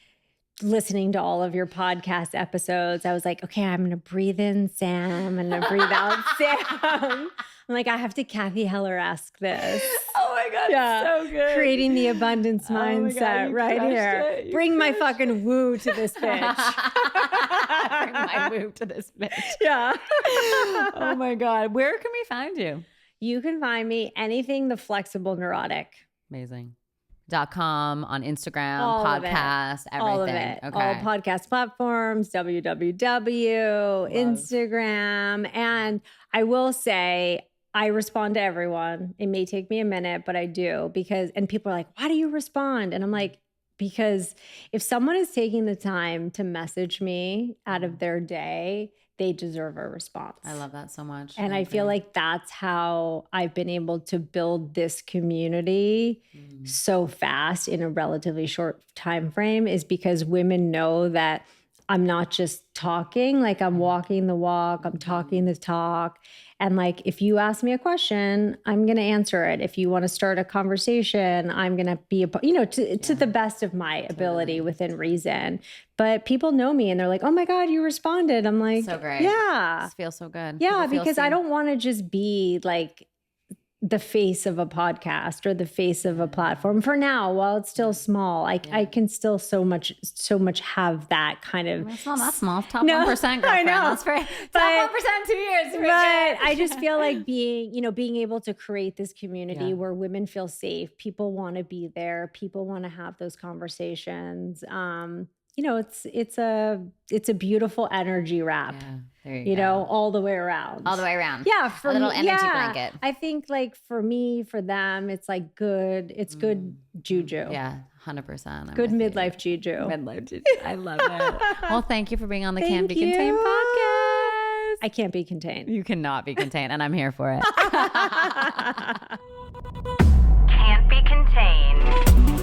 listening to all of your podcast episodes. I was like, okay, I'm going to breathe in Sam and breathe out Sam. I'm like, I have to Kathy Heller-esque this. Oh my God, so good. Creating the abundance mindset right here. Bring my fucking woo to this bitch. Bring my woo to this bitch. Yeah. Oh my God. Where can we find you? You can find me anything the Flexible Neurotic. Amazing. .com on Instagram, all podcast, everything. All of it. Okay. All podcast platforms, Instagram. And I will say, I respond to everyone. It may take me a minute, but I do and people are like, why do you respond? And I'm like, because if someone is taking the time to message me out of their day, they deserve a response. I love that so much. And I feel like that's how I've been able to build this community so fast in a relatively short time frame, is because women know that I'm not just talking, like I'm walking the walk, I'm talking the talk. And like, if you ask me a question, I'm going to answer it. If you want to start a conversation, I'm going to be, to the best of my ability within reason. But people know me and they're like, oh my God, you responded. I'm like, so great. Yeah. This feels so good. Yeah, because I don't want to just be like the face of a podcast or the face of a platform for now. While it's still small, I can still so much have that kind of. It's not that small. Top 1%, girlfriend. I know. That's for top 1% 2 years. But I just feel like being able to create this community where women feel safe. People want to be there. People want to have those conversations. It's a beautiful energy wrap. Yeah, there you go. All the way around. All the way around. Yeah, a little energy blanket. I think like for me, for them, it's like good. It's good juju. Yeah, 100%. Good midlife juju. Midlife juju. I love it. Well, thank you for being on the Can't Be Contained podcast. I can't be contained. You cannot be contained, and I'm here for it. Can't be contained.